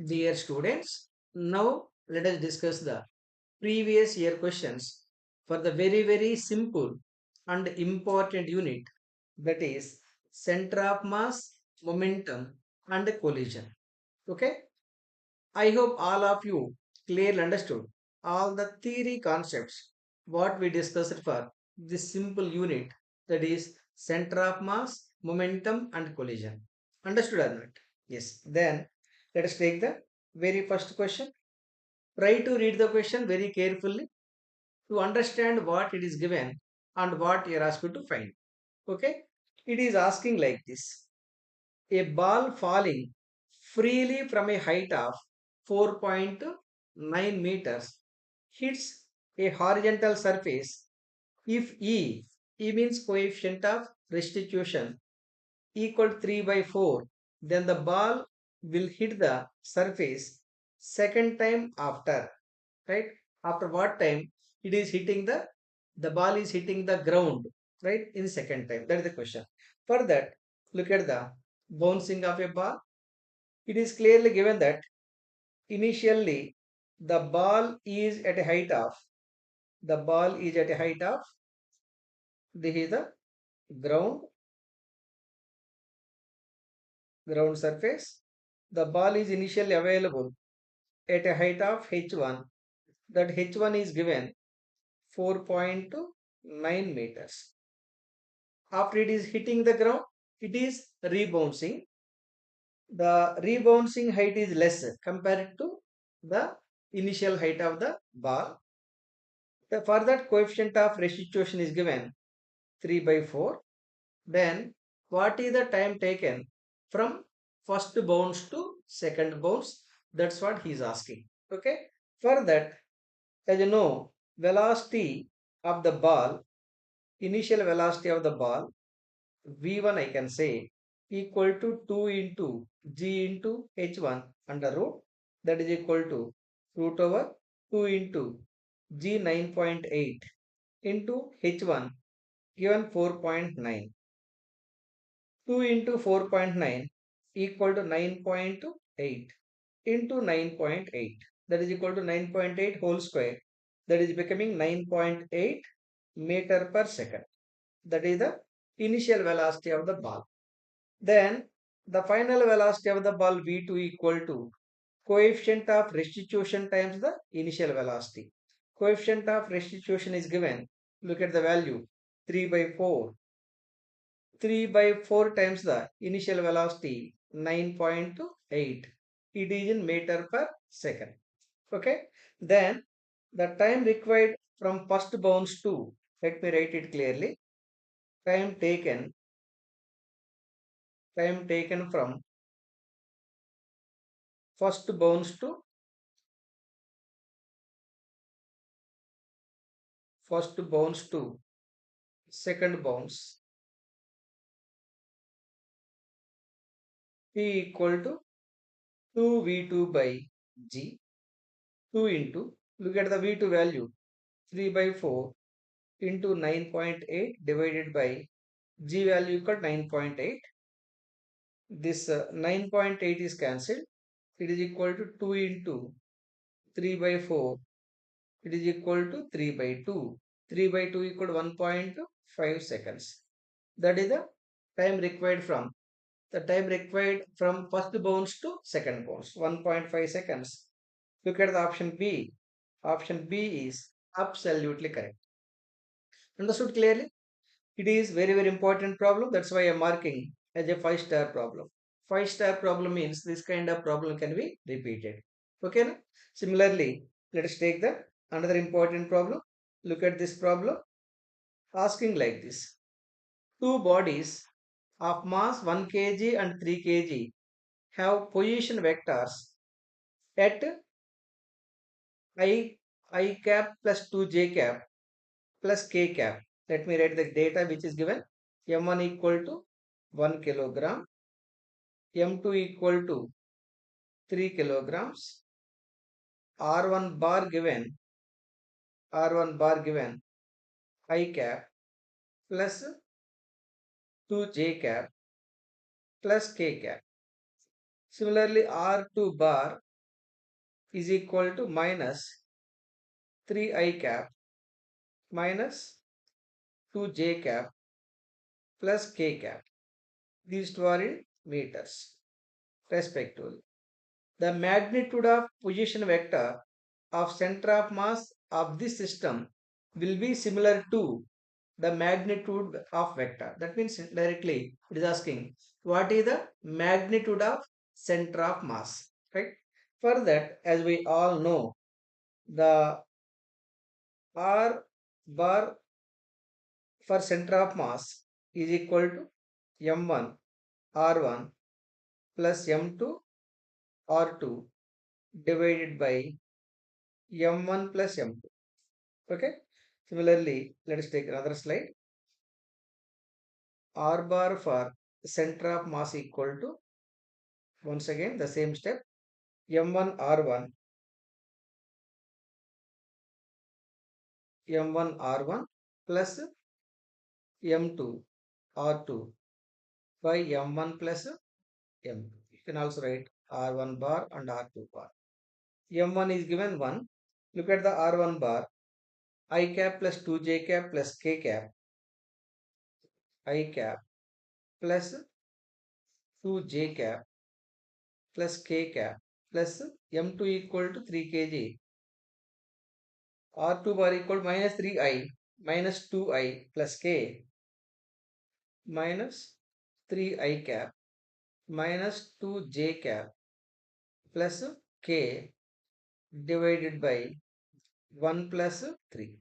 Dear students, now let us discuss the previous year questions for the very simple and important unit, that is center of mass, momentum and collision. Okay, I hope all of you clearly understood all the theory concepts what we discussed for this simple unit, that is center of mass, momentum and collision. Understood or not? Yes. Then let us take the very first question. Try to read the question very carefully to understand what it is given and what you are asked to find. Okay? It is asking like this. A ball falling freely from a height of 4.9 meters hits a horizontal surface if E means coefficient of restitution equal to 3 by 4, then the ball will hit the surface second time after, right? After what time it is hitting the ball is hitting the ground, right? In second time. That is the question. For that, look at the bouncing of a ball. It is clearly given that initially the ball is at a height of the ball is at a height of this is the ground ground surface. The ball is initially available at a height of h1. That h1 is given 4.9 meters. After it is hitting the ground, it is rebouncing. The rebouncing height is less compared to the initial height of the ball. For that, coefficient of restitution is given 3 by 4. Then what is the time taken from first bounce to second bounce? That's what he is asking. Okay. For that, as you know, velocity of the ball, initial velocity of the ball, V1 I can say equal to 2 into G into H1 under root, that is equal to root over 2 into G 9.8 into H1 given 4.9. 2 into 4.9 equal to 9.8 into 9.8, that is equal to 9.8 whole square, that is becoming 9.8 meter per second. That is the initial velocity of the ball. Then the final velocity of the ball v2 equal to coefficient of restitution times the initial velocity. Coefficient of restitution is given, look at the value, 3 by 4. 3 by 4 times the initial velocity 9.8. It is in meter per second. Okay. Then the time required from first bounce to, let me write it clearly. Time taken from first bounce to second bounce P equal to 2v2 by G, 2 into, look at the v2 value, 3 by 4 into 9.8 divided by G value equal to 9.8. This 9.8 is cancelled. It is equal to 2 into 3 by 4. It is equal to 3 by 2. 3 by 2 equal to 1.5 seconds. That is the time required from first bounce to second bounce, 1.5 seconds. Look at the option B. Option B is absolutely correct. Understood clearly? It is very important problem. That's why I am marking as a 5-star problem. 5-star problem means this kind of problem can be repeated. Okay. Na? Similarly, let us take the another important problem. Look at this problem. Asking like this. Two bodies of mass 1 kg and 3 kg have position vectors at I, I cap plus 2j cap plus k cap. Let me write the data which is given. M1 equal to 1 kilogram, M2 equal to 3 kilograms, R1 bar given I cap plus 2j cap plus k cap. Similarly, R2 bar is equal to minus 3I cap minus 2J cap plus K cap. These two are in meters respectively. The magnitude of position vector of center of mass of this system will be similar to the magnitude of vector. That means directly it is asking what is the magnitude of center of mass, right? For that, as we all know, the R bar for center of mass is equal to m1 r1 plus m2 r2 divided by m1 plus m2. Okay. Similarly, let us take another slide. R bar for center of mass equal to, once again the same step, m1 r1 m1 r1 plus m2 r2 by m1 plus m2. You can also write r1 bar and r2 bar. m1 is given 1. Look at the r1 bar. I cap plus 2j cap plus k cap. I cap plus 2j cap plus k cap plus m2 equal to 3 kg. R2 bar equal to minus 3i minus 2i plus k minus 3I cap minus 2j cap plus k divided by 1 plus 3.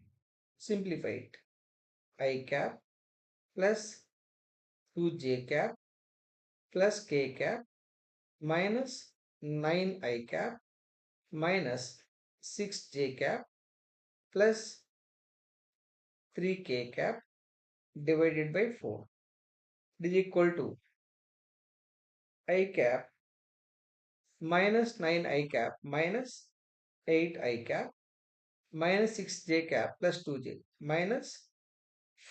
Simplify it. I cap plus 2j cap plus k cap minus 9I cap minus 6j cap plus 3k cap divided by 4. It is equal to I cap minus 9I cap minus 8I cap minus 6j cap plus 2j minus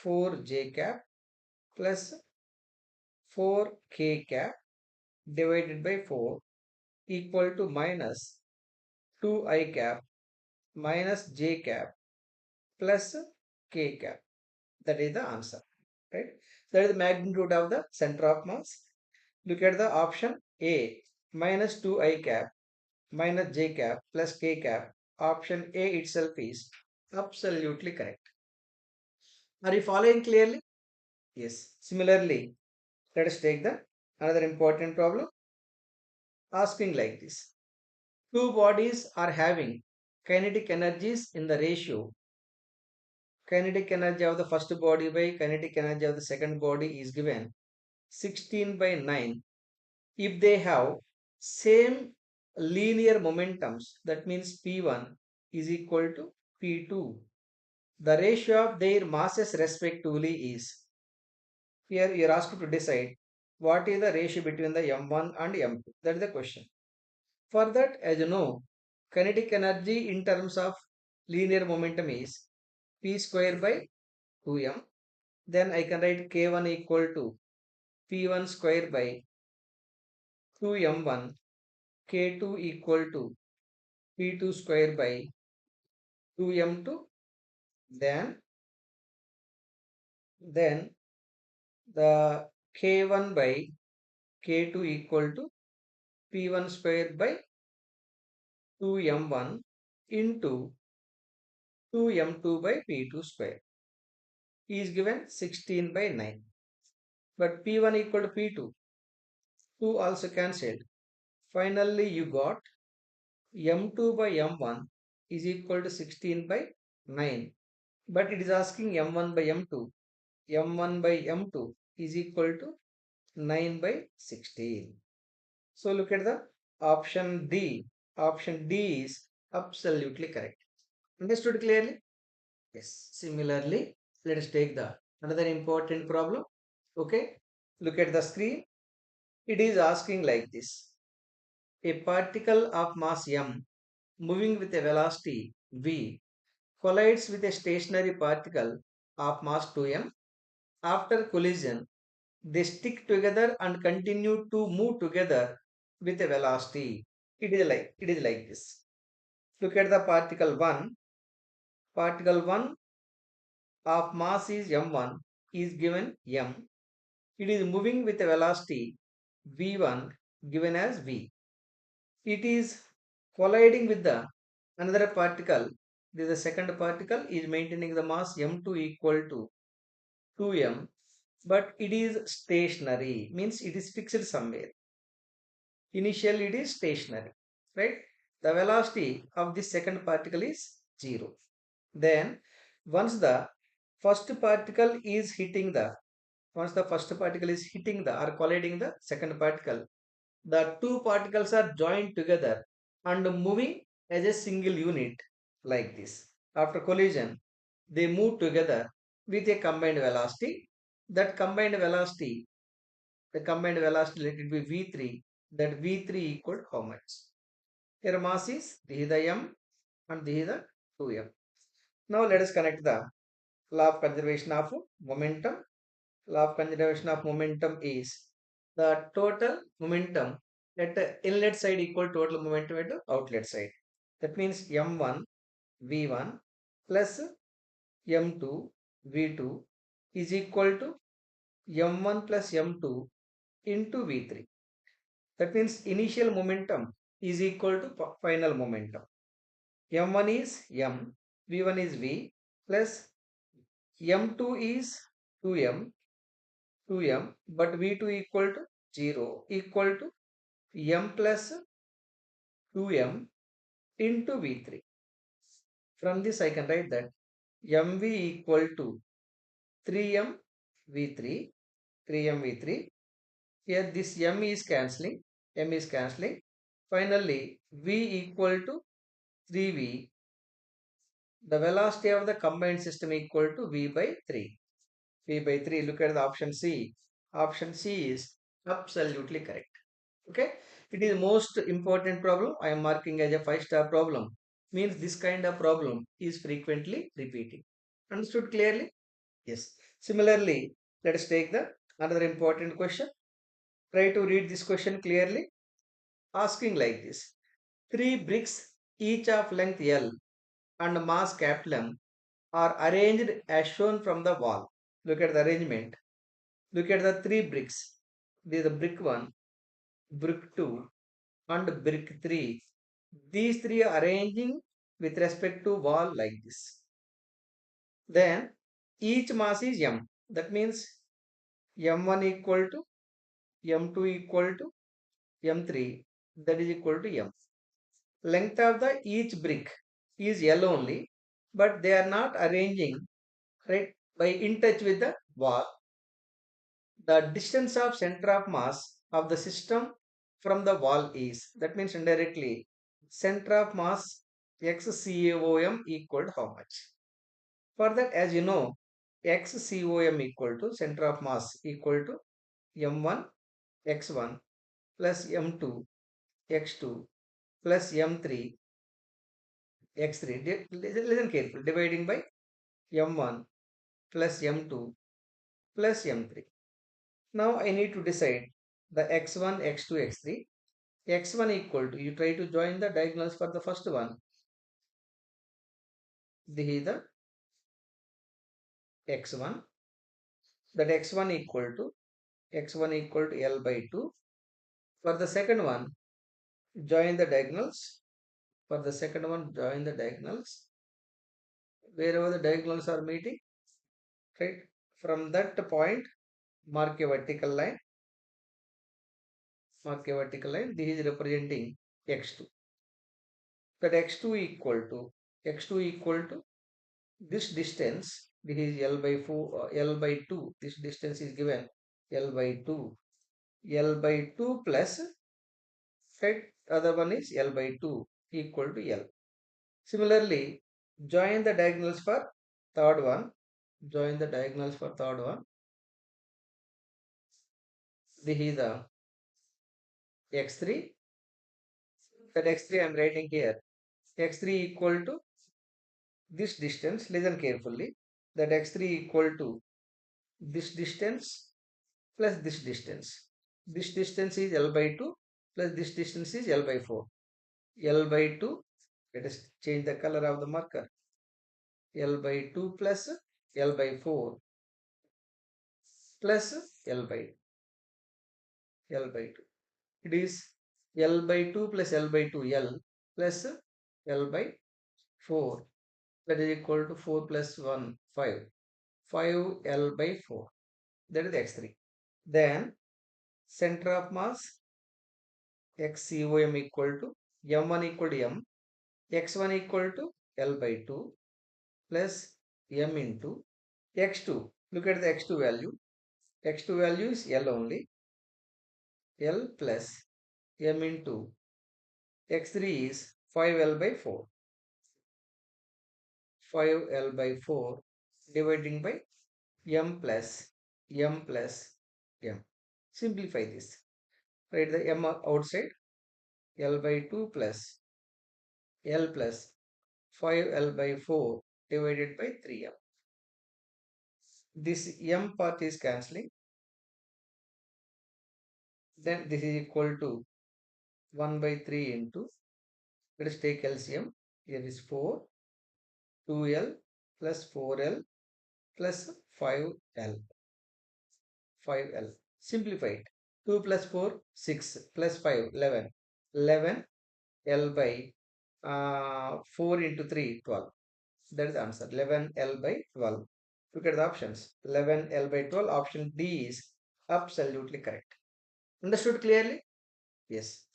4j cap plus 4k cap divided by 4 equal to minus 2I cap minus j cap plus k cap. That is the answer, right? That is the magnitude of the center of mass. Look at the option A, minus 2I cap minus j cap plus k cap. Option A itself is absolutely correct. Are you following clearly? Yes. Similarly, let us take the another important problem asking like this. Two bodies are having kinetic energies in the ratio kinetic energy of the first body by kinetic energy of the second body is given 16 by 9. If they have same linear momentums, that means P1 is equal to P2. The ratio of their masses respectively is, here you are asked to decide what is the ratio between the M1 and M2. That is the question. For that, as you know, kinetic energy in terms of linear momentum is P square by 2m. Then I can write K1 equal to P1 square by 2m1, K2 equal to P2 square by 2m2. Then the K1 by K2 equal to P1 square by 2m1 into 2m2 by P2 square is given 16 by 9. But P1 equal to P2, 2 also cancelled. Finally, you got m2 by m1 is equal to 16 by 9. But it is asking m1 by m2. m1 by m2 is equal to 9 by 16. So look at the option D. Option D is absolutely correct. Understood clearly? Yes. Similarly, let us take the another important problem. Okay. Look at the screen. It is asking like this. A particle of mass m moving with a velocity v collides with a stationary particle of mass 2m. After collision, they stick together and continue to move together with a velocity. It is like this. Look at the particle 1. Particle 1 of mass is m1 is given m. It is moving with a velocity v1 given as v. It is colliding with the another particle. The second particle is maintaining the mass m2 equal to 2m, but it is stationary, means it is fixed somewhere. Initially it is stationary, right? The velocity of this second particle is 0. Then once the first particle is hitting the once the first particle is hitting the or colliding the second particle, the two particles are joined together and moving as a single unit like this. After collision, they move together with a combined velocity. That combined velocity, the combined velocity, let it be v3. That v3 equal to how much? Here mass is, this is the m and this is the 2m. Now let us connect the law of conservation of momentum. Law of conservation of momentum is the total momentum at the inlet side equal total momentum at the outlet side. That means m1 v1 plus m2 v2 is equal to m1 plus m2 into v3. That means initial momentum is equal to final momentum. m1 is m, v1 is v, plus m2 is 2m, 2m, but v2 equal to 0, equal to m plus 2m into v3. From this I can write that mv equal to 3m v3, 3m v3. Here this m is cancelling, m is cancelling. Finally, v equal to 3v. The velocity of the combined system equal to v by 3. V by 3. Look at the option C. Option C is absolutely correct. Okay. It is most important problem. I am marking as a 5-star problem. Means this kind of problem is frequently repeating. Understood clearly? Yes. Similarly, let us take the another important question. Try to read this question clearly. Asking like this. 3 bricks each of length L and mass capital M are arranged as shown from the wall. Look at the arrangement. Look at the 3 bricks. This is the brick 1, brick 2 and brick 3. These 3 are arranging with respect to wall like this. Then each mass is M. That means M1 equal to M2 equal to M3. That is equal to M. Length of the each brick is L only, but they are not arranging right by in touch with the wall. The distance of center of mass of the system from the wall is, that means indirectly, center of mass XCOM equal to how much? For that, as you know, XCOM equal to center of mass equal to M1 X1 plus M2 X2 plus M3 X3. Listen carefully. Dividing by M1 plus M2 plus M3. Now I need to decide the X1, X2, X3. X1 equal to, you try to join the diagonals for the first one. This is the X1. That X1 equal to L by 2. For the second one, join the diagonals. For the second one, join the diagonals. Wherever the diagonals are meeting, right? From that point, mark a vertical line. Mark a vertical line. This is representing X2. That X2 equal to this distance. This is L by 4, L by 2. This distance is given L by 2. L by 2 plus, right? Other one is L by 2 equal to L. Similarly, join the diagonals for third one. Join the diagonals for third one. This is the X3. That X3 I am writing here. X3 equal to this distance. Listen carefully. That X3 equal to this distance plus this distance. This distance is L by 2 plus this distance is L by 4. L by 2 Let us change the color of the marker. L by 2 plus L by 4 plus L by L by 2. It is L by 2 plus L by 2 L plus L by 4, that is equal to 4 plus 1 5. 5L by 4, that is x3. Then center of mass xcom equal to m1 equal to m, x1 equal to L by 2 plus m into x2. Look at the x2 value. X2 value is L only. L plus m into x3 is 5L by 4. 5L by 4 dividing by m plus m plus m. Simplify this. Write the m outside. L by 2 plus L plus 5L by 4 divided by 3m. This m part is cancelling. Then this is equal to 1 by 3 into, let us take LCM. Here is 4, 2L plus 4L plus 5L. 5L. Simplify it. 2 plus 4, 6 plus 5, 11. 11 L by 4 into 3, 12. That is the answer. 11 L by 12. Look at the options. 11 L by 12. Option D is absolutely correct. Understood clearly? Yes.